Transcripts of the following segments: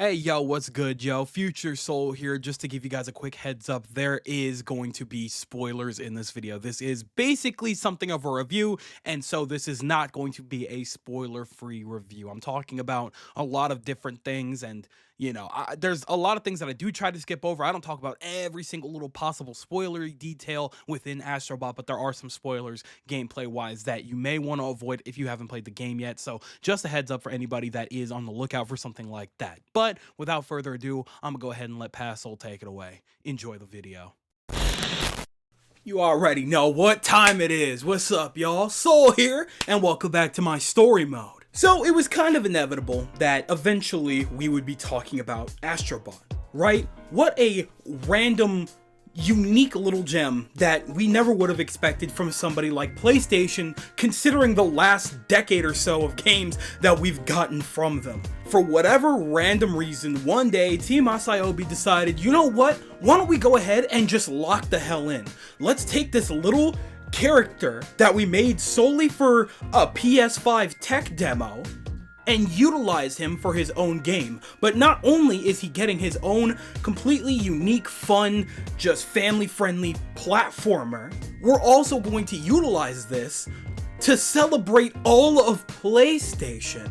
Hey yo, what's good, yo? Future Soul here. Just to give you guys a quick heads up, there is going to be spoilers in this video. This is basically something of a review, and so this is not going to be a spoiler-free review. I'm talking about a lot of different things, and there's a lot of things that I do try to skip over. I don't talk about every single little possible spoilery detail within Astrobot, but there are some spoilers gameplay-wise that you may want to avoid if you haven't played the game yet. So just a heads up for anybody that is on the lookout for something like that. But without further ado, I'm gonna go ahead and let Passol take it away. Enjoy the video. You already know what time it is. What's up, y'all? Soul here, and welcome back to my story mode. So it was kind of inevitable that eventually we would be talking about Astrobot, right? What a random, unique little gem that we never would have expected from somebody like PlayStation, considering the last decade or so of games that we've gotten from them. For whatever random reason, one day Team Asayobi decided, you know what? Why don't we go ahead and just lock the hell in? Let's take this little character that we made solely for a PS5 tech demo and utilize him for his own game. But not only is he getting his own completely unique, fun, just family-friendly platformer, we're also going to utilize this to celebrate all of PlayStation.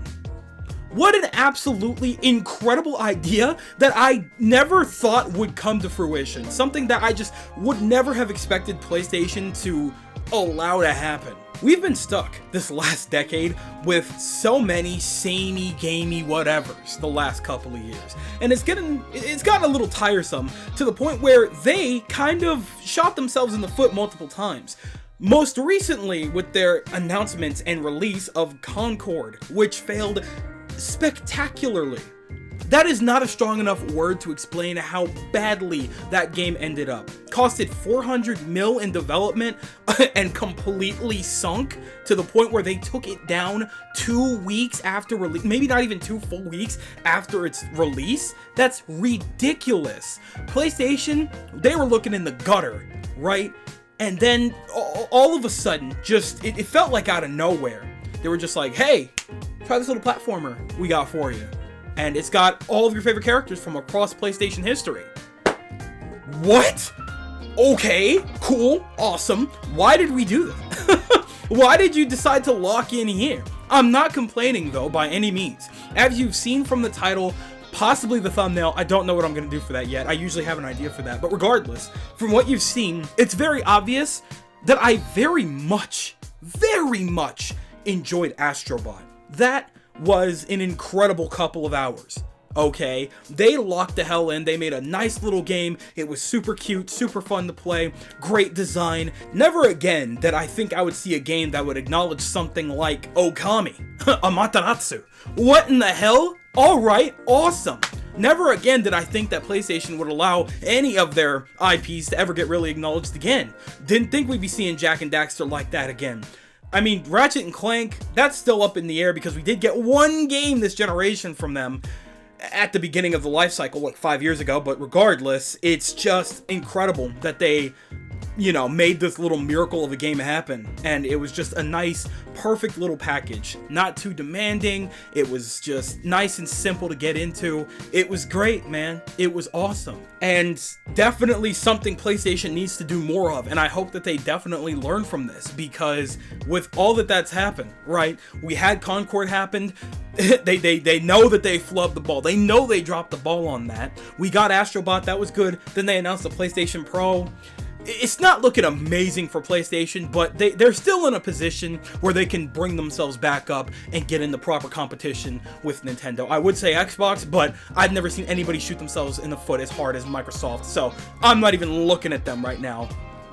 What an absolutely incredible idea that I never thought would come to fruition. Something that I just would never have expected PlayStation to allow to happen. We've been stuck this last decade with so many samey, gamey whatevers the last couple of years. And it's gotten a little tiresome to the point where they kind of shot themselves in the foot multiple times. Most recently with their announcements and release of Concord, which failed spectacularly. That is not a strong enough word to explain how badly that game ended up. Costed 400 mil in development and completely sunk to the point where they took it down 2 weeks after release, maybe not even 2 full weeks after its release. That's ridiculous. PlayStation, they were looking in the gutter, right? And then all of a sudden, just it felt like out of nowhere. They were just like, hey, try this little platformer we got for you. And it's got all of your favorite characters from across PlayStation history. What? Okay, cool, awesome. Why did we do this? Why did you decide to lock in here? I'm not complaining though, by any means. As you've seen from the title, possibly the thumbnail, I don't know what I'm gonna do for that yet. I usually have an idea for that, but regardless, from what you've seen, it's very obvious that I very much enjoyed Astrobot. That was an incredible couple of hours, okay? They locked the hell in. They made a nice little game. It was super cute, super fun to play, great design. Never again that I think I would see a game that would acknowledge something like Okami, Amaterasu. What in the hell? All right, awesome. Never again did I think that PlayStation would allow any of their IPs to ever get really acknowledged again. Didn't think we'd be seeing Jak and Daxter like that again. I mean, Ratchet and Clank, that's still up in the air because we did get one game this generation from them at the beginning of the life cycle, like 5 years ago, but regardless, it's just incredible that they, made this little miracle of a game happen, and it was just a nice, perfect little package. Not too demanding, it was just nice and simple to get into. It was great, man. It was awesome. And definitely something PlayStation needs to do more of, and I hope that they definitely learn from this, because with all that's happened, right? We had Concord happen, they know that they flubbed the ball. They know they dropped the ball on that. We got Astrobot, that was good. Then they announced the PlayStation Pro. It's not looking amazing for PlayStation, but they're still in a position where they can bring themselves back up and get in the proper competition with Nintendo. I would say Xbox, but I've never seen anybody shoot themselves in the foot as hard as Microsoft, so I'm not even looking at them right now.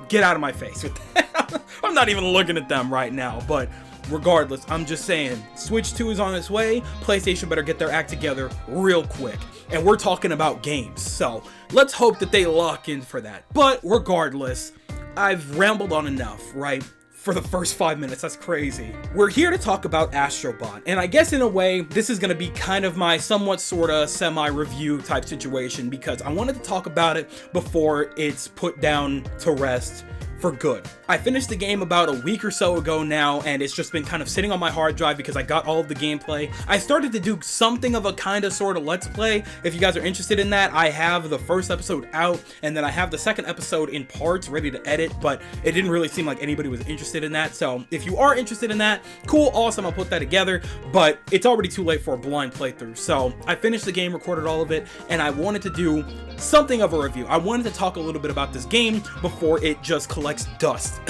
Get out of my face with that. I'm not even looking at them right now, but regardless, I'm just saying, Switch 2 is on its way. PlayStation better get their act together real quick. And we're talking about games, so let's hope that they lock in for that. But regardless, I've rambled on enough, right? For the first 5 minutes, that's crazy. We're here to talk about Astrobot, and I guess in a way, this is gonna be kind of my somewhat sorta semi-review type situation, because I wanted to talk about it before it's put down to rest for good. I finished the game about a week or so ago now, and it's just been kind of sitting on my hard drive because I got all of the gameplay. I started to do something of a kind of sort of let's play. If you guys are interested in that, I have the first episode out, and then I have the second episode in parts ready to edit, but it didn't really seem like anybody was interested in that. So if you are interested in that, cool, awesome, I'll put that together, but it's already too late for a blind playthrough. So I finished the game, recorded all of it, and I wanted to do something of a review. I wanted to talk a little bit about this game before it just collects dust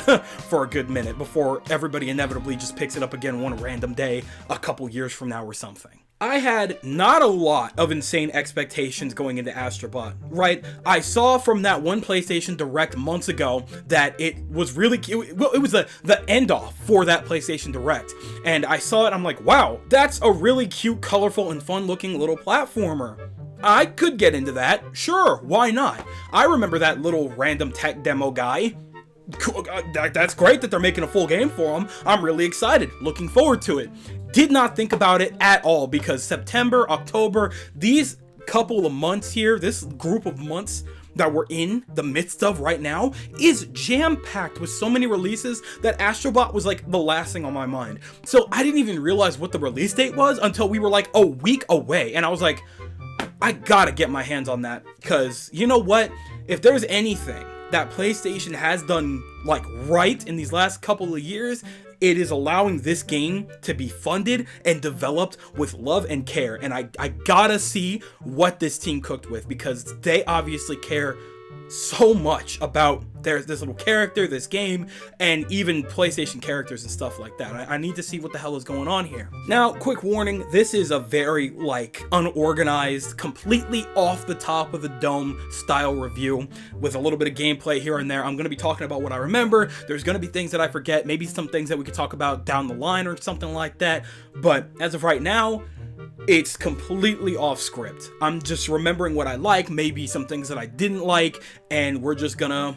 for a good minute, before everybody inevitably just picks it up again one random day a couple years from now or something. I had not a lot of insane expectations going into Astrobot, right? I saw from that one PlayStation Direct months ago that it was really cute. Well, it was the end off for that PlayStation Direct. And I saw it, I'm like, wow, that's a really cute, colorful, and fun looking little platformer. I could get into that. Sure, why not? I remember that little random tech demo guy. That's great that they're making a full game for him. I'm really excited, looking forward to it. Did not think about it at all because September, October, these couple of months here, this group of months that we're in the midst of right now is jam-packed with so many releases that Astrobot was like the last thing on my mind. So I didn't even realize what the release date was until we were like a week away, and I was like, I gotta get my hands on that, because you know what? If there's anything that PlayStation has done like right in these last couple of years, it is allowing this game to be funded and developed with love and care. And I gotta see what this team cooked with, because they obviously care so much about this little character, this game, and even PlayStation characters and stuff like that. I need to see what the hell is going on here. Now, quick warning, this is a very like unorganized, completely off the top of the dome style review with a little bit of gameplay here and there. I'm going to be talking about what I remember. There's going to be things that I forget, maybe some things that we could talk about down the line or something like that. But as of right now, it's completely off script. I'm just remembering what I like, maybe some things that I didn't like, and we're just gonna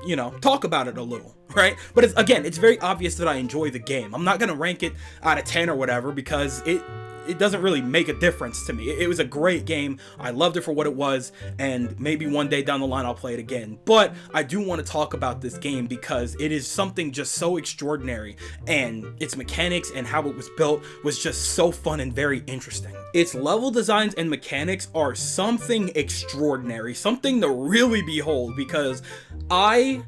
you know, talk about it a little, right? But it's very obvious that I enjoy the game. I'm not gonna rank it out of 10 or whatever, because it doesn't really make a difference to me. It was a great game. I loved it for what it was, and maybe one day down the line I'll play it again. But I do want to talk about this game because it is something just so extraordinary, and its mechanics and how it was built was just so fun and very interesting. Its level designs and mechanics are something extraordinary, something to really behold, because I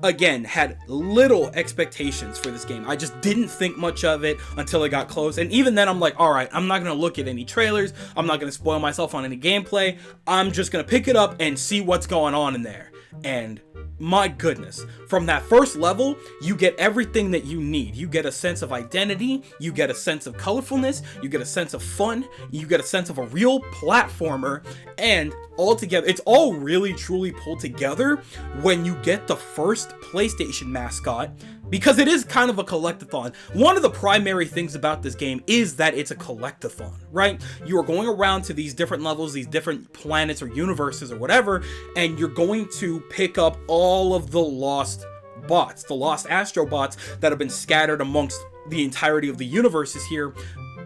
again had little expectations for this game. I just didn't think much of it until it got close, and even then I'm like, all right, I'm not gonna look at any trailers, I'm not gonna spoil myself on any gameplay, I'm just gonna pick it up and see what's going on in there. And my goodness, from that first level, you get everything that you need. You get a sense of identity, you get a sense of colorfulness, you get a sense of fun, you get a sense of a real platformer, and all together, it's all really truly pulled together when you get the first PlayStation mascot, because it is kind of a collectathon. One of the primary things about this game is that it's a collectathon, right? You are going around to these different levels, these different planets or universes or whatever, and you're going to pick up all of the lost bots, the lost Astrobots that have been scattered amongst the entirety of the universes here,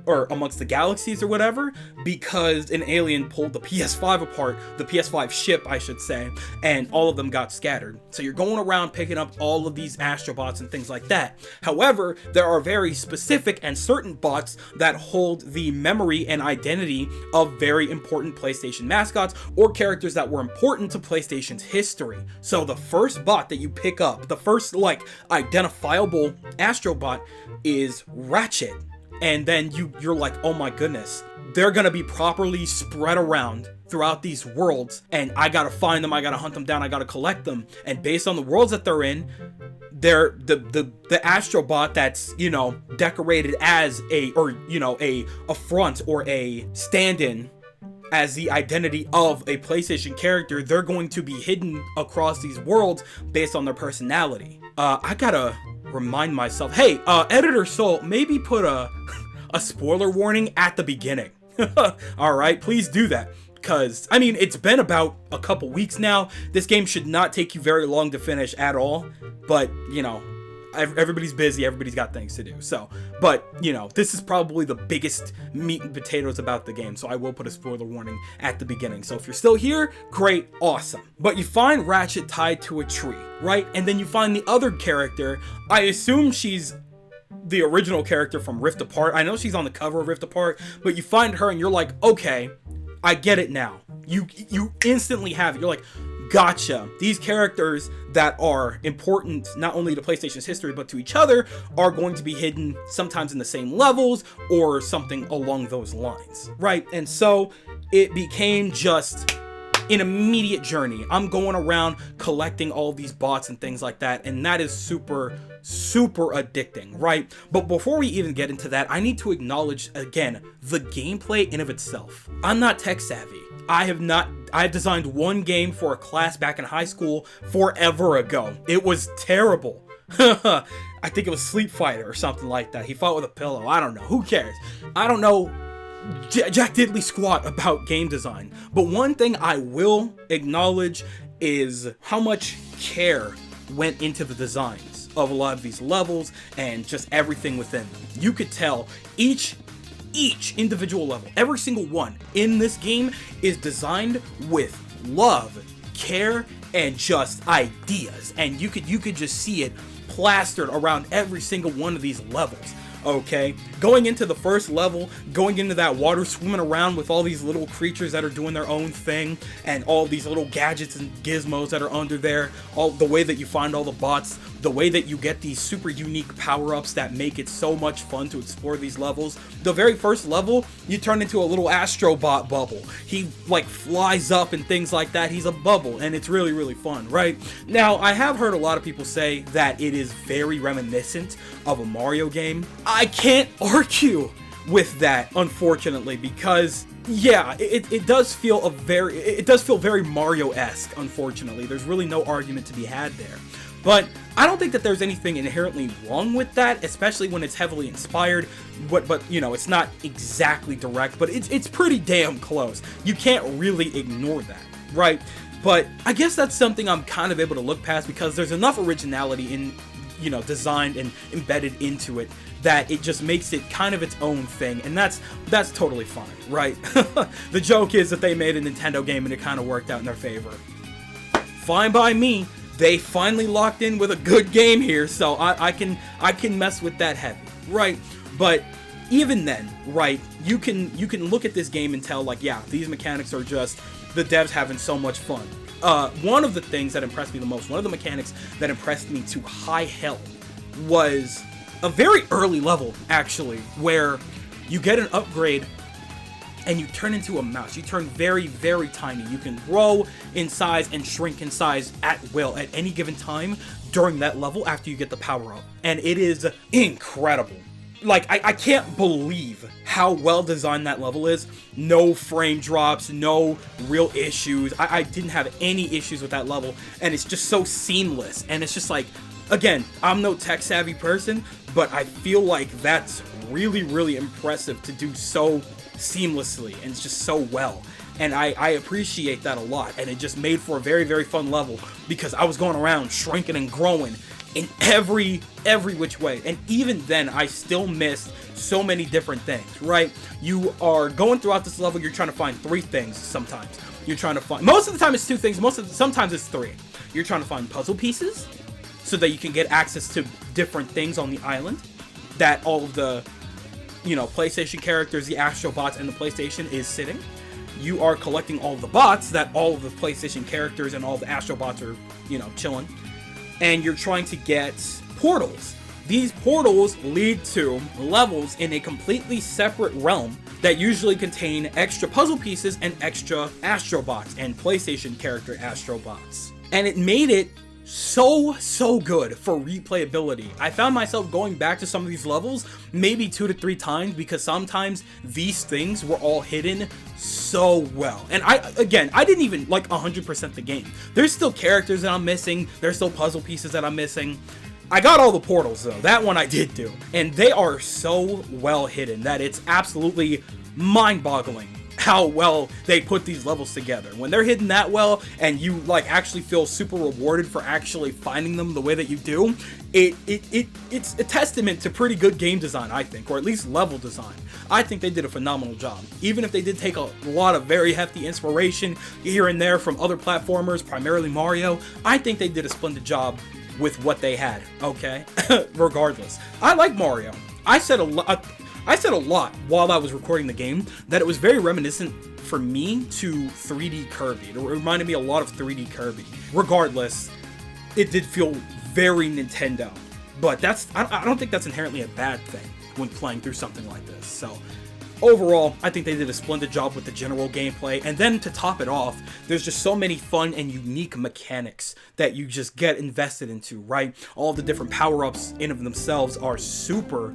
or amongst the galaxies or whatever, because an alien pulled the PS5 apart, the PS5 ship, I should say, and all of them got scattered. So you're going around picking up all of these Astrobots and things like that. However, there are very specific and certain bots that hold the memory and identity of very important PlayStation mascots or characters that were important to PlayStation's history. So the first bot that you pick up, the first like identifiable Astrobot, is Ratchet. And then you're like, oh my goodness, they're gonna be properly spread around throughout these worlds, and I gotta find them, I gotta hunt them down, I gotta collect them. And based on the worlds that they're in, they're the Astrobot that's, you know, decorated as a front or a stand-in as the identity of a PlayStation character, they're going to be hidden across these worlds based on their personality. I gotta remind myself, hey, Editor Soul, maybe put a spoiler warning at the beginning. All right, please do that, because I mean, it's been about a couple weeks now. This game should not take you very long to finish at all, but you know, everybody's busy, everybody's got things to do. So, but, you know, this is probably the biggest meat and potatoes about the game, so I will put a spoiler warning at the beginning. So if you're still here, great, awesome. But you find Ratchet tied to a tree, right? And then you find the other character. I assume she's the original character from Rift Apart. I know she's on the cover of Rift Apart, but you find her and you're like, okay, I get it now. You instantly have it. You're like, gotcha. These characters that are important not only to PlayStation's history but to each other are going to be hidden sometimes in the same levels or something along those lines, right? And so it became just an immediate journey. I'm going around collecting all of these bots and things like that, and that is super addicting, right? But before we even get into that, I need to acknowledge again the gameplay in of itself. I'm not tech savvy. I've designed one game for a class back in high school forever ago. It was terrible. I think it was Sleep Fighter or something like that. He fought with a pillow. I don't know. Who cares? I don't know jack diddly squat about game design. But one thing I will acknowledge is how much care went into the designs of a lot of these levels and just everything within them. You could tell each individual level, every single one in this game is designed with love, care, and just ideas. And you could just see it plastered around every single one of these levels. Okay, going into the first level, going into that water, swimming around with all these little creatures that are doing their own thing, and all these little gadgets and gizmos that are under there, all the way that you find all the bots, the way that you get these super unique power-ups that make it so much fun to explore these levels. The very first level, you turn into a little Astro bot bubble. He like flies up and things like that. He's a bubble, and it's really fun, right? Now, I have heard a lot of people say that it is very reminiscent of a Mario game. I can't argue with that, unfortunately, because yeah, it does feel very Mario-esque, unfortunately. There's really no argument to be had there. But I don't think that there's anything inherently wrong with that, especially when it's heavily inspired. But you know, it's not exactly direct, but it's pretty damn close. You can't really ignore that, right? But I guess that's something I'm kind of able to look past because there's enough originality in, you know, designed and embedded into it that it just makes it kind of its own thing, and that's totally fine, right? The joke is that they made a Nintendo game and it kind of worked out in their favor. Fine by me. They finally locked in with a good game here, so I can mess with that heavy, right? But even then, right, you can look at this game and tell, like, yeah, these mechanics are just the devs having so much fun. One of the things that impressed me the most, one of the mechanics that impressed me to high hell, was a very early level, actually, where you get an upgrade and you turn into a mouse. You turn very tiny. You can grow in size and shrink in size at will at any given time during that level after you get the power up. And it is incredible. Like, I can't believe how well designed that level is. No frame drops, no real issues. I didn't have any issues with that level, and it's just so seamless. And it's just like, again, I'm no tech savvy person, but I feel like that's really impressive to do so seamlessly and just so well. And I appreciate that a lot, and it just made for a very fun level because I was going around shrinking and growing in every which way. And even then, I still missed so many different things, right? You are going throughout this level, you're trying to find 3 things sometimes. You're trying to find, most of the time it's 2 things, sometimes it's 3. You're trying to find puzzle pieces so that you can get access to different things on the island that all of the, you know, PlayStation characters, the Astro bots, and the PlayStation is sitting. You are collecting all of the bots that all of the PlayStation characters and all the Astro bots are, you know, chilling. And you're trying to get portals. These portals lead to levels in a completely separate realm that usually contain extra puzzle pieces and extra Astro bots and PlayStation character Astro bots. And it made it so good for replayability. I found myself going back to some of these levels maybe 2 to 3 times because sometimes these things were all hidden so well. And I didn't even like 100% the game. There's still characters that I'm missing. There's still puzzle pieces that I'm missing. I got all the portals though. That one I did do. And they are so well hidden that it's absolutely mind-boggling how well they put these levels together. When they're hidden that well and you like actually feel super rewarded for actually finding them the way that you do, it's a testament to pretty good game design, I think, or at least level design. I think they did a phenomenal job. Even if they did take a lot of very hefty inspiration here and there from other platformers, primarily Mario, I think they did a splendid job with what they had, okay? Regardless. I like Mario. I said a lot while I was recording the game that it was very reminiscent for me to 3D Kirby. It reminded me a lot of 3D Kirby. Regardless, it did feel very Nintendo. But I don't think that's inherently a bad thing when playing through something like this. So overall, I think they did a splendid job with the general gameplay. And then to top it off, there's just so many fun and unique mechanics that you just get invested into, right? All the different power-ups in of themselves are super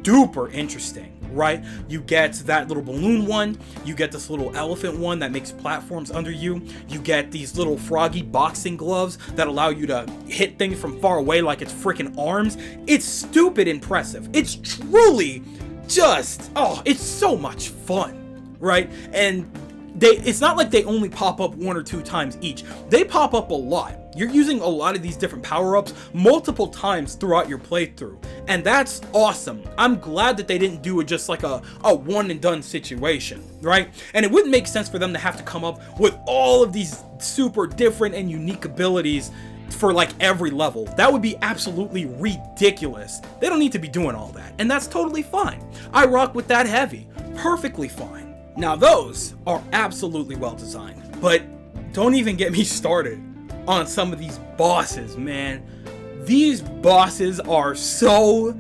duper interesting, right? You get that little balloon one, you get this little elephant one that makes platforms under you, you get these little froggy boxing gloves that allow you to hit things from far away like it's freaking arms. It's stupid impressive. It's truly just, oh, it's so much fun, right? And it's not like they only pop up 1 or 2 times each. They pop up a lot. You're using a lot of these different power-ups multiple times throughout your playthrough, and that's awesome. I'm glad that they didn't do it just like a one and done situation, right? And it wouldn't make sense for them to have to come up with all of these super different and unique abilities for like every level. That would be absolutely ridiculous. They don't need to be doing all that, and that's totally fine. I rock with that heavy. Perfectly fine. Now those are absolutely well designed, but don't even get me started on some of these bosses, man. These bosses are so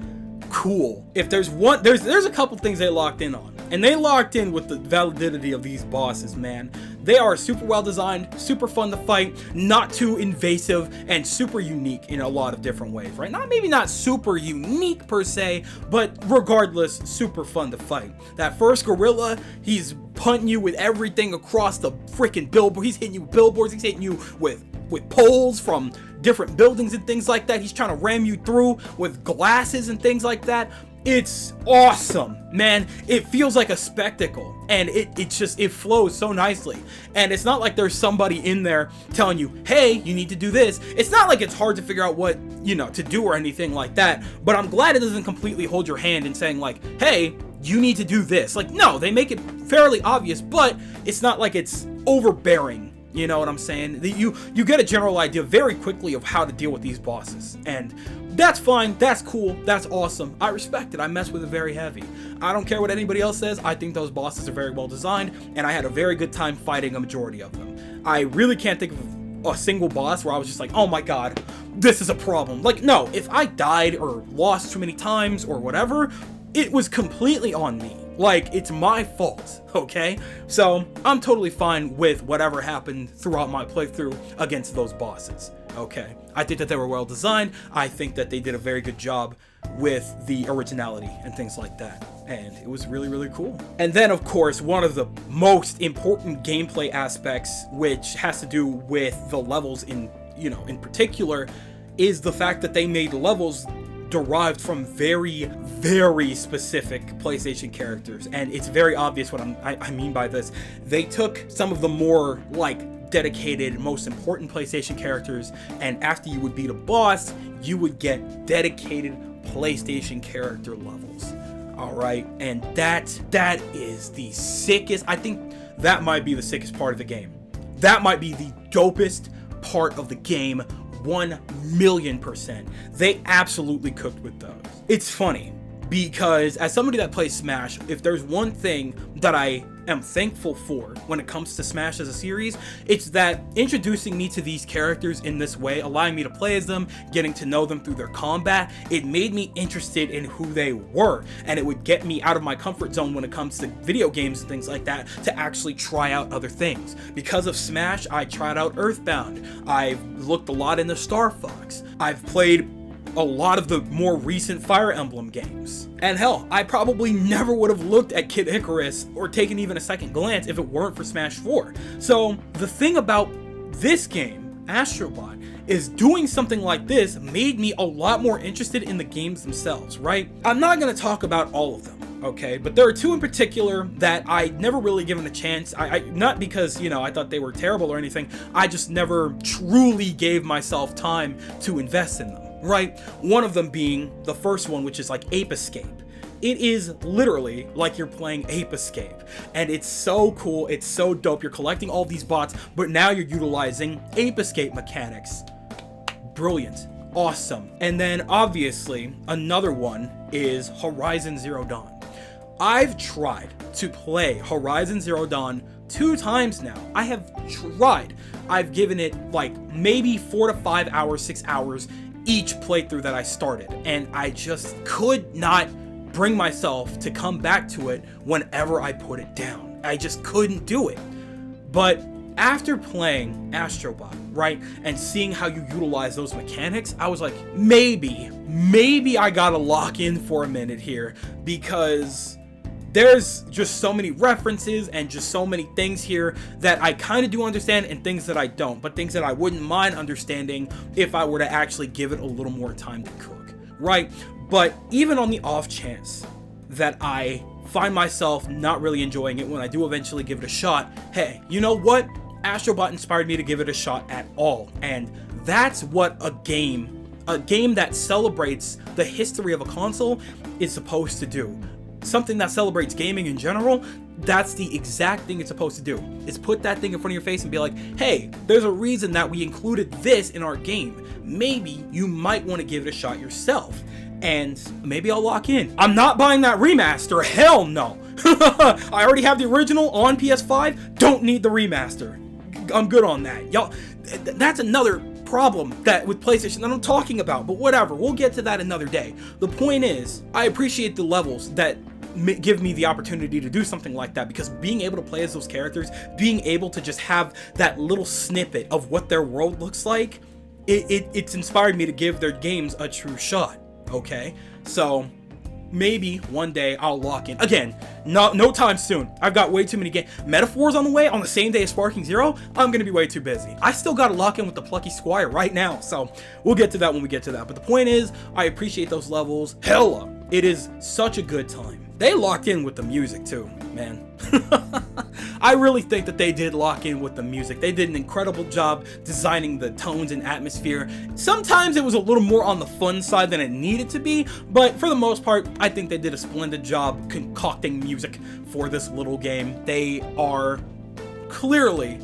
cool. If there's one, there's a couple things they locked in on, and they locked in with the validity of these bosses, man. They are super well designed, super fun to fight, not too invasive, and super unique in a lot of different ways, right? Maybe not super unique per se, but regardless, super fun to fight. That first gorilla, he's punting you with everything across the freaking billboard. He's hitting you with billboards, he's hitting you with poles from different buildings and things like that. He's trying to ram you through with glasses and things like that. It's awesome, man. It feels like a spectacle, and it flows so nicely. And it's not like there's somebody in there telling you, hey, you need to do this. It's not like it's hard to figure out what, to do or anything like that, but I'm glad it doesn't completely hold your hand and saying like, hey, you need to do this. Like, no, they make it fairly obvious, but it's not like it's overbearing. You know what I'm saying? You get a general idea very quickly of how to deal with these bosses, and that's fine, that's cool, that's awesome. I respect it. I mess with it very heavy. I don't care what anybody else says. I think those bosses are very well designed, and I had a very good time fighting a majority of them. I really can't think of a single boss where I was just like, oh my god, this is a problem. Like, no, if I died or lost too many times or whatever, it was completely on me. Like, it's my fault, okay? So, I'm totally fine with whatever happened throughout my playthrough against those bosses, okay? I think that they were well designed. I think that they did a very good job with the originality and things like that. And it was really, really cool. And then, of course, one of the most important gameplay aspects, which has to do with the levels in particular, is the fact that they made levels derived from very, very specific PlayStation characters, and it's very obvious what I mean by this. They took some of the more like dedicated, most important PlayStation characters, and after you would beat a boss, you would get dedicated PlayStation character levels. All right, and that is the sickest. I think that might be the sickest part of the game. That might be the dopest part of the game. 1,000,000%. They absolutely cooked with those. It's funny because as somebody that plays Smash, if there's one thing that I am thankful for when it comes to Smash as a series, it's that introducing me to these characters in this way, allowing me to play as them, getting to know them through their combat, it made me interested in who they were, and it would get me out of my comfort zone when it comes to video games and things like that to actually try out other things. Because of Smash, I tried out Earthbound, I've looked a lot into Star Fox, I've played a lot of the more recent Fire Emblem games. And hell, I probably never would have looked at Kid Icarus or taken even a second glance if it weren't for Smash 4. So the thing about this game, Astro Bot, is doing something like this made me a lot more interested in the games themselves, right? I'm not going to talk about all of them, okay? But there are two in particular that I never really given a chance. I not because, you know, I thought they were terrible or anything. I just never truly gave myself time to invest in them, right? One of them being the first one, which is like Ape Escape. It is literally like you're playing Ape Escape, and it's so cool, it's so dope. You're collecting all these bots, but now you're utilizing Ape Escape mechanics. Brilliant, awesome. And then obviously another one is Horizon Zero Dawn. I've tried to play Horizon Zero Dawn 2 times now. I have tried. I've given it like maybe 4 to 5 hours, 6 hours each playthrough that I started, and I just could not bring myself to come back to it whenever I put it down. I just couldn't do it. But after playing Astro, right, and seeing how you utilize those mechanics, I was like, maybe I gotta lock in for a minute here, because there's just so many references and just so many things here that I kind of do understand and things that I don't, but things that I wouldn't mind understanding if I were to actually give it a little more time to cook, right? But even on the off chance that I find myself not really enjoying it when I do eventually give it a shot, hey, you know what? Astrobot inspired me to give it a shot at all. And that's what a game that celebrates the history of a console is supposed to do. Something that celebrates gaming in general, that's the exact thing it's supposed to do. Is put that thing in front of your face and be like, hey, there's a reason that we included this in our game. Maybe you might want to give it a shot yourself. And maybe I'll lock in. I'm not buying that remaster. Hell no. I already have the original on PS5. Don't need the remaster. I'm good on that. Y'all, that's another problem that with PlayStation that I'm talking about, but whatever. We'll get to that another day. The point is, I appreciate the levels that give me the opportunity to do something like that, because being able to play as those characters, being able to just have that little snippet of what their world looks like, it's inspired me to give their games a true shot. Okay, so maybe one day I'll lock in. Again, no time soon. I've got way too many games. Metaphors on the way on the same day as Sparking Zero. I'm gonna be way too busy. I still gotta lock in with the Plucky Squire right now, so we'll get to that when we get to that. But the point is, I appreciate those levels. Hella, it is such a good time. They locked in with the music too, man. I really think that they did lock in with the music. They did an incredible job designing the tones and atmosphere. Sometimes it was a little more on the fun side than it needed to be, but for the most part, I think they did a splendid job concocting music for this little game. They are clearly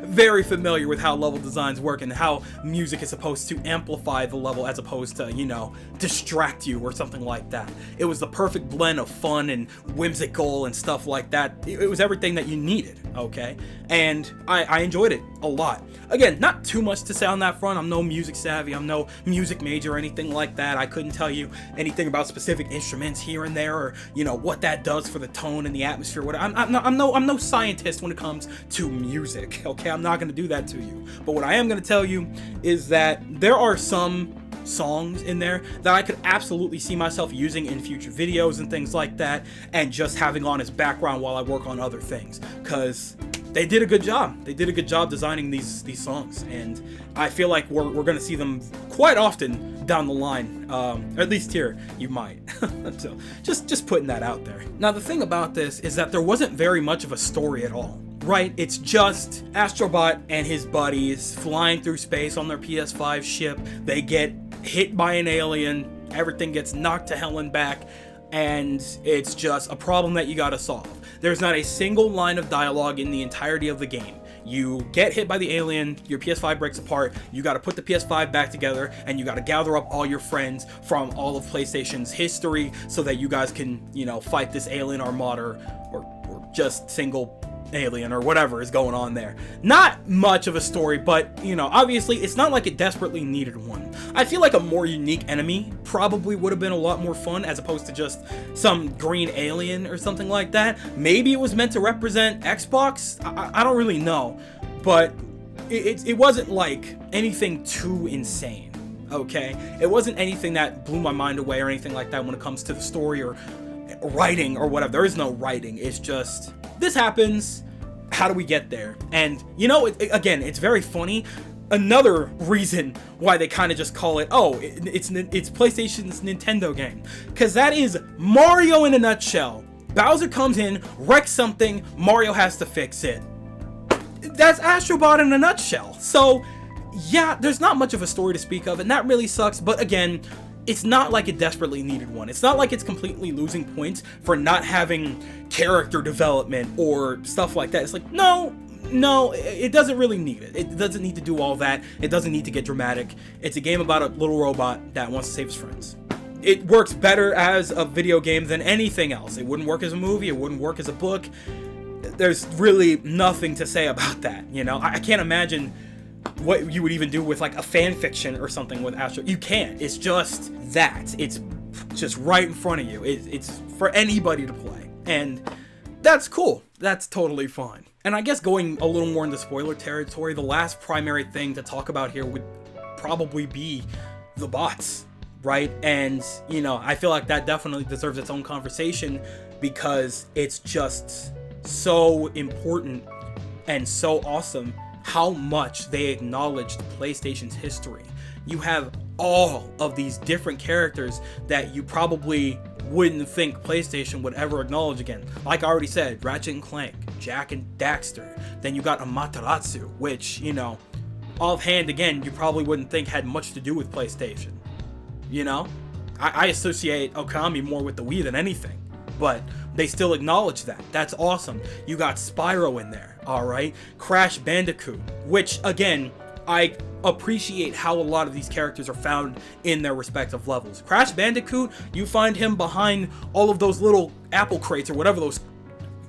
very familiar with how level designs work and how music is supposed to amplify the level as opposed to, you know, distract you or something like that. It was the perfect blend of fun and whimsical and stuff like that. It was everything that you needed, okay? And I enjoyed it a lot. Again, not too much to say on that front. I'm no music savvy. I'm no music major or anything like that. I couldn't tell you anything about specific instruments here and there, or, you know, what that does for the tone and the atmosphere. I'm no scientist when it comes to music, okay? I'm not going to do that to you. But what I am going to tell you is that there are some songs in there that I could absolutely see myself using in future videos and things like that, and just having on as background while I work on other things, because they did a good job. They did a good job designing these songs, and I feel like we're gonna see them quite often down the line. Or at least here, you might. So just putting that out there. Now the thing about this is that there wasn't very much of a story at all. Right? It's just Astrobot and his buddies flying through space on their PS5 ship. They get hit by an alien, everything gets knocked to hell and back, and it's just a problem that you gotta solve. There's not a single line of dialogue in the entirety of the game. You get hit by the alien, your PS5 breaks apart, you gotta put the PS5 back together, and you gotta gather up all your friends from all of PlayStation's history so that you guys can, you know, fight this alien armada, or just single alien or whatever is going on there. Not much of a story, but, you know, obviously it's not like it desperately needed one. I feel like a more unique enemy probably would have been a lot more fun as opposed to just some green alien or something like that. Maybe it was meant to represent Xbox. I don't really know, but it wasn't like anything too insane, okay? It wasn't anything that blew my mind away or anything like that when it comes to the story or writing or whatever. There is no writing. It's just, this happens, how do we get there? And, you know, again, it's very funny. another reason why they kind of just call it, oh, it's PlayStation's Nintendo game, because that is Mario in a nutshell. Bowser comes in, wrecks something, Mario has to fix it. That's Astro Bot in a nutshell. So yeah, there's not much of a story to speak of, and that really sucks. But again, it's not like it desperately needed one. It's not like it's completely losing points for not having character development or stuff like that. It's like, no, it doesn't really need it. It doesn't need to do all that. It doesn't need to get dramatic. It's a game about a little robot that wants to save his friends. It works better as a video game than anything else. It wouldn't work as a movie. It wouldn't work as a book. There's really nothing to say about that, you know? I can't imagine what you would even do with like a fan fiction or something with Astro. You can't. It's just that. It's just right in front of you. It's for anybody to play. And that's cool. That's totally fine. And I guess going a little more into spoiler territory, the last primary thing to talk about here would probably be the bots, right? And, you know, I feel like that definitely deserves its own conversation because it's just so important and so awesome how much they acknowledged PlayStation's history. You have all of these different characters that you probably wouldn't think PlayStation would ever acknowledge again. Like I already said, Ratchet and Clank, Jak and Daxter. Then you got Amaterasu, which, you know, offhand again, you probably wouldn't think had much to do with PlayStation. You know? I associate Okami more with the Wii than anything, but they still acknowledge that. That's awesome. You got Spyro in there, alright? Crash Bandicoot, which, again, I appreciate how a lot of these characters are found in their respective levels. Crash Bandicoot, you find him behind all of those little apple crates or whatever those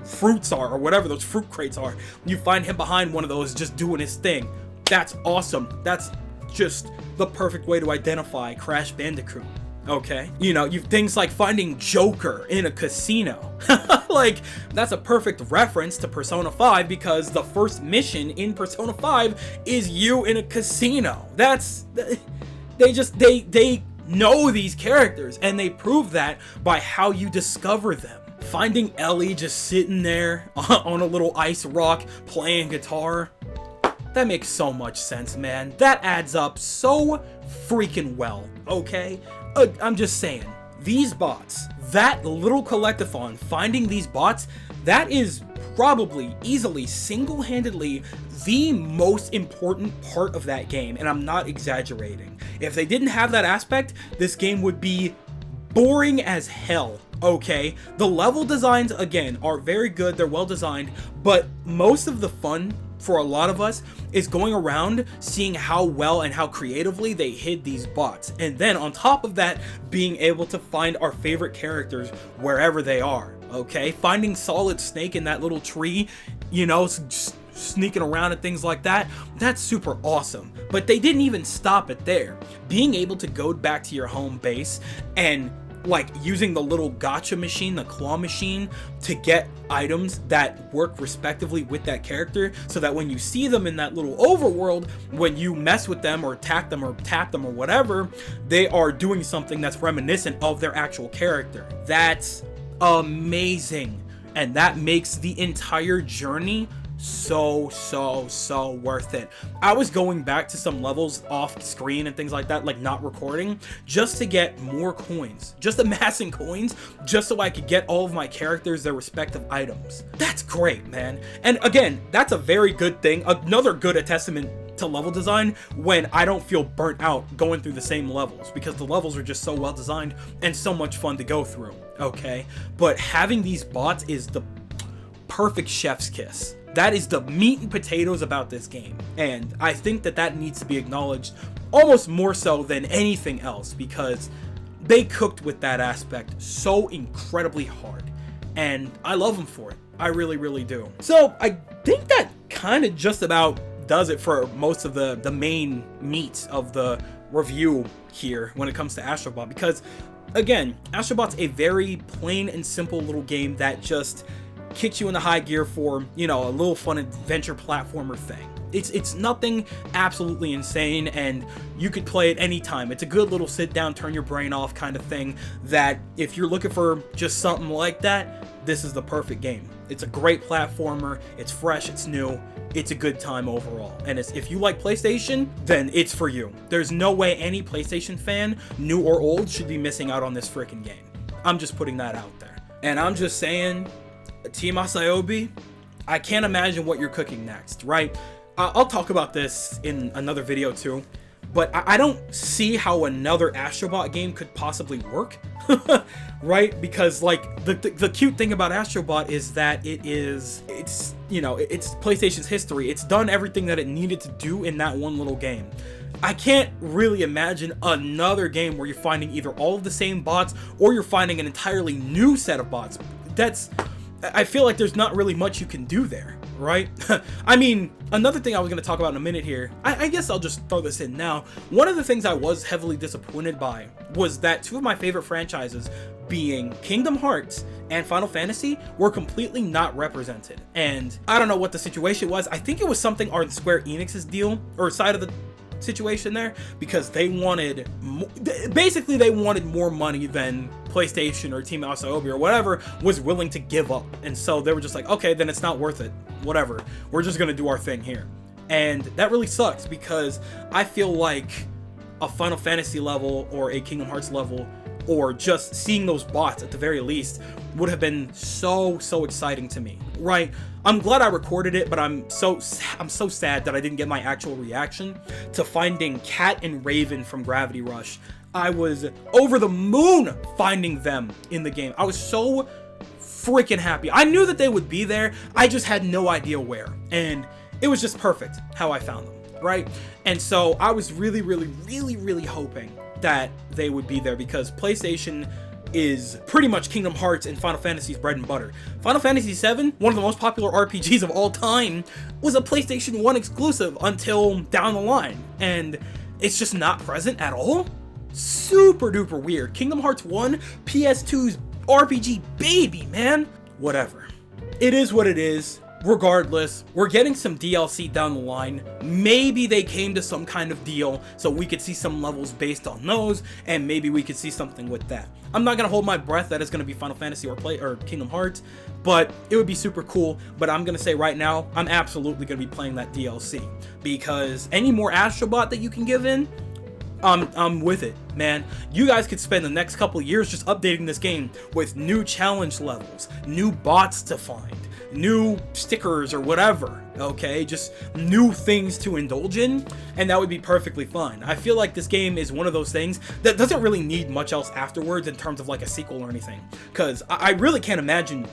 fruits are, or whatever those fruit crates are. You find him behind one of those just doing his thing. That's awesome. That's just the perfect way to identify Crash Bandicoot. Okay, you know, you've things like finding Joker in a casino. Like, that's a perfect reference to Persona 5 because the first mission in Persona 5 is you in a casino. That's, they know these characters and they prove that by how you discover them. Finding Ellie just sitting there on a little ice rock playing guitar. That makes so much sense, man. That adds up so freaking well, okay? I'm just saying, these bots, that little collectathon, finding these bots, that is probably, easily, single-handedly the most important part of that game, and I'm not exaggerating. If they didn't have that aspect, this game would be boring as hell, okay? The level designs, again, are very good, they're well designed, but most of the fun for a lot of us is going around seeing how well and how creatively they hid these bots, and then on top of that, being able to find our favorite characters wherever they are. Okay, finding Solid Snake in that little tree, you know, sneaking around and things like that, that's super awesome. But they didn't even stop it there. Being able to go back to your home base and like using the little gacha machine, the claw machine, to get items that work respectively with that character, so that when you see them in that little overworld, when you mess with them or attack them or tap them or whatever, they are doing something that's reminiscent of their actual character. That's amazing, and that makes the entire journey so worth it. I was going back to some levels off screen and things like that, like not recording, just to get more coins, just amassing coins, just so I could get all of my characters their respective items. That's great, man. And again, that's a very good thing, another good testament to level design, when I don't feel burnt out going through the same levels, because the levels are just so well designed and so much fun to go through. Okay, but having these bots is the perfect chef's kiss. That is the meat and potatoes about this game, and I think that that needs to be acknowledged almost more so than anything else, because they cooked with that aspect so incredibly hard, and I love them for it. I really do. So I think that kind of just about does it for most of the main meat of the review here when it comes to Astro Bot, because again, Astro Bot's a very plain and simple little game that just kicks you into high gear for, you know, a little fun adventure platformer thing. It's nothing absolutely insane, and you could play it anytime. It's a good little sit down, turn your brain off kind of thing, that if you're looking for just something like that, this is the perfect game. It's a great platformer. It's fresh. It's new. It's a good time overall. And if you like PlayStation, then it's for you. There's no way any PlayStation fan, new or old, should be missing out on this freaking game. I'm just putting that out there. And I'm just saying, Team Asaobi, I can't imagine what you're cooking next, right? I'll talk about this in another video too, but I don't see how another Astrobot game could possibly work, right? Because like the cute thing about Astrobot is that it's PlayStation's history. It's done everything that it needed to do in that one little game. I can't really imagine another game where you're finding either all of the same bots or you're finding an entirely new set of bots. I feel like there's not really much you can do there, right? I mean, another thing I was going to talk about in a minute here, I guess I'll just throw this in now. One of the things I was heavily disappointed by was that two of my favorite franchises, being Kingdom Hearts and Final Fantasy, were completely not represented. And I don't know what the situation was. I think it was something on Square Enix's deal or side of the situation there, because they wanted basically they wanted more money than PlayStation or Team Asaobi or whatever was willing to give up. And so they were just like, okay, then it's not worth it, whatever, we're just gonna do our thing here. And that really sucks, because I feel like a Final Fantasy level or a Kingdom Hearts level, or just seeing those bots at the very least, would have been so exciting to me, right? I'm glad I recorded it, but I'm so sad that I didn't get my actual reaction to finding Cat and Raven from Gravity Rush. I was over the moon finding them in the game. I was so freaking happy. I knew that they would be there. I just had no idea where. And it was just perfect how I found them, right? And so I was really hoping that they would be there, because PlayStation is pretty much Kingdom Hearts and Final Fantasy's bread and butter. Final Fantasy VII, one of the most popular RPGs of all time, was a PlayStation 1 exclusive until down the line, and it's just not present at all? Super duper weird. Kingdom Hearts 1, PS2's RPG baby, man. Whatever. It is what it is. Regardless, we're getting some DLC down the line. Maybe they came to some kind of deal so we could see some levels based on those, and maybe we could see something with that. I'm not gonna hold my breath that it's gonna be Final Fantasy or Kingdom Hearts, but it would be super cool. But I'm gonna say right now, I'm absolutely gonna be playing that DLC, because any more Astrobot that you can give in, I'm with it, man. You guys could spend the next couple years just updating this game with new challenge levels, new bots to find, new stickers or whatever, okay? Just new things to indulge in, and that would be perfectly fine. I feel like this game is one of those things that doesn't really need much else afterwards in terms of like a sequel or anything, because I really can't imagine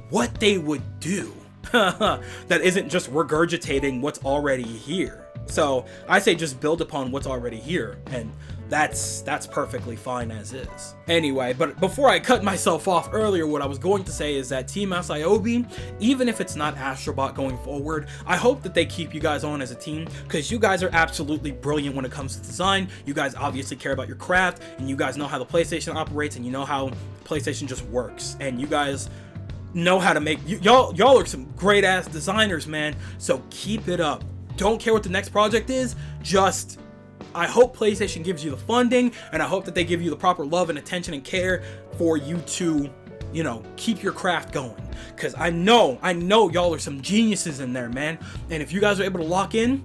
what they would do that isn't just regurgitating what's already here. So I say just build upon what's already here, and that's perfectly fine as is. Anyway, but before I cut myself off earlier, what I was going to say is that Team Asaobi, even if it's not Astrobot going forward, I hope that they keep you guys on as a team, because you guys are absolutely brilliant when it comes to design. You guys obviously care about your craft, and you guys know how the PlayStation operates, and you know how PlayStation just works, and you guys know how to make y'all are some great ass designers, man. So keep it up. Don't care what the next project is, just I hope PlayStation gives you the funding, and I hope that they give you the proper love and attention and care for you to, you know, keep your craft going. Because I know y'all are some geniuses in there, man. And if you guys are able to lock in,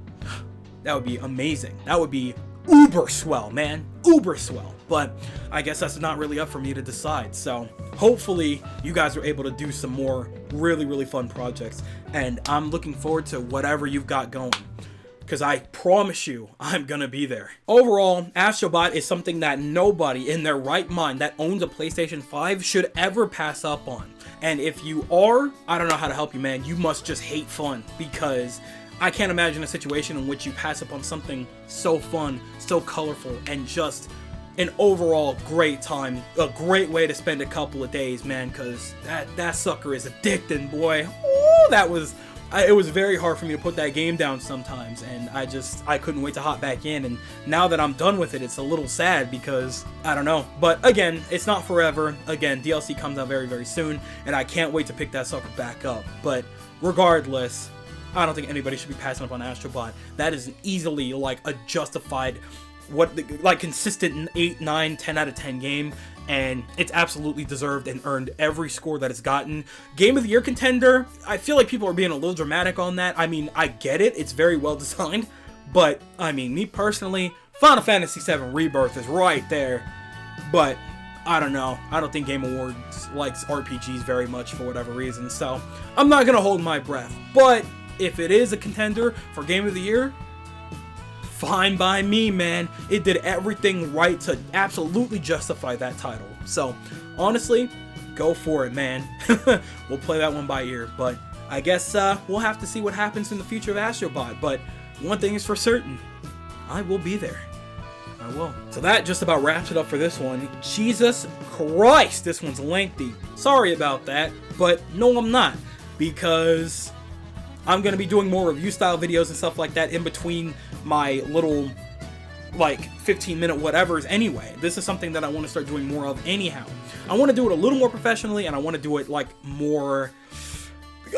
that would be amazing. That would be uber swell, man. Uber swell. But I guess that's not really up for me to decide. So hopefully you guys are able to do some more really fun projects, and I'm looking forward to whatever you've got going, because I promise you I'm gonna be there. Overall, Astrobot is something that nobody in their right mind that owns a PlayStation 5 should ever pass up on. And if you are, I don't know how to help you, man. You must just hate fun, because I can't imagine a situation in which you pass up on something so fun, so colorful, and just an overall great time. A great way to spend a couple of days, man, because that sucker is addicting, boy. Ooh, it was very hard for me to put that game down sometimes, and I couldn't wait to hop back in. And now that I'm done with it, it's a little sad, because I don't know. But again, it's not forever. Again, DLC comes out very soon, and I can't wait to pick that sucker back up. But regardless, I don't think anybody should be passing up on Astrobot. That is easily like a justified like consistent 8, 9, 10 out of 10 game, and it's absolutely deserved and earned every score that it's gotten. Game of the Year contender, I feel like people are being a little dramatic on that. I mean, I get it, it's very well designed, but I mean, me personally, Final Fantasy VII Rebirth is right there, but I don't know. I don't think Game Awards likes RPGs very much for whatever reason, so I'm not gonna hold my breath. But if it is a contender for Game of the Year, fine by me, man. It did everything right to absolutely justify that title. So honestly, go for it, man. We'll play that one by ear, but I guess we'll have to see what happens in the future of Astrobot. But one thing is for certain, I will be there. I will. So that just about wraps it up for this one. Jesus Christ, this one's lengthy. Sorry about that, but no, I'm not, because I'm going to be doing more review style videos and stuff like that in between my little, like, 15-minute whatevers anyway. This is something that I want to start doing more of anyhow. I want to do it a little more professionally, and I want to do it, like, more,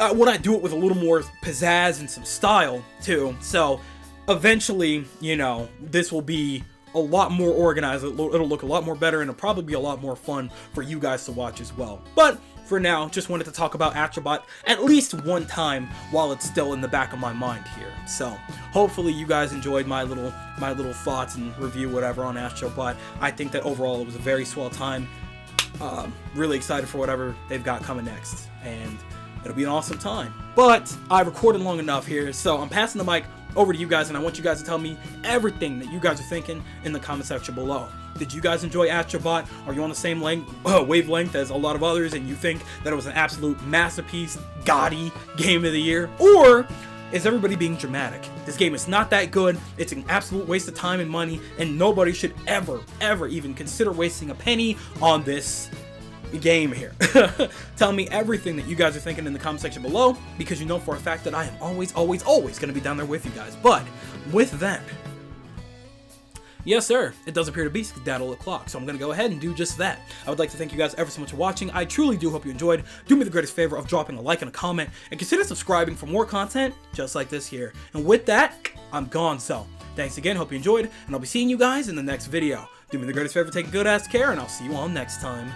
I want to do it with a little more pizzazz and some style, too. So, eventually, you know, this will be a lot more organized, it'll look a lot more better, and it'll probably be a lot more fun for you guys to watch as well. But for now, just wanted to talk about Astrobot at least one time while it's still in the back of my mind here. So hopefully you guys enjoyed my little thoughts and review whatever on Astrobot. I think that overall it was a very swell time. Really excited for whatever they've got coming next, and it'll be an awesome time. But I recorded long enough here, so I'm passing the mic over to you guys, and I want you guys to tell me everything that you guys are thinking in the comment section below. Did you guys enjoy Astrobot? Are you on the same wavelength as a lot of others, and you think that it was an absolute masterpiece, gaudy Game of the Year? Or is everybody being dramatic? This game is not that good, it's an absolute waste of time and money, and nobody should ever even consider wasting a penny on this game here. Tell me everything that you guys are thinking in the comment section below, because you know for a fact that I am always going to be down there with you guys. But with that, yes sir, it does appear to be skedaddle o'clock, so I'm going to go ahead and do just that. I would like to thank you guys ever so much for watching. I truly do hope you enjoyed. Do me the greatest favor of dropping a like and a comment, and consider subscribing for more content just like this here. And with that, I'm gone, so thanks again, hope you enjoyed, and I'll be seeing you guys in the next video. Do me the greatest favor, take good ass care, and I'll see you all next time.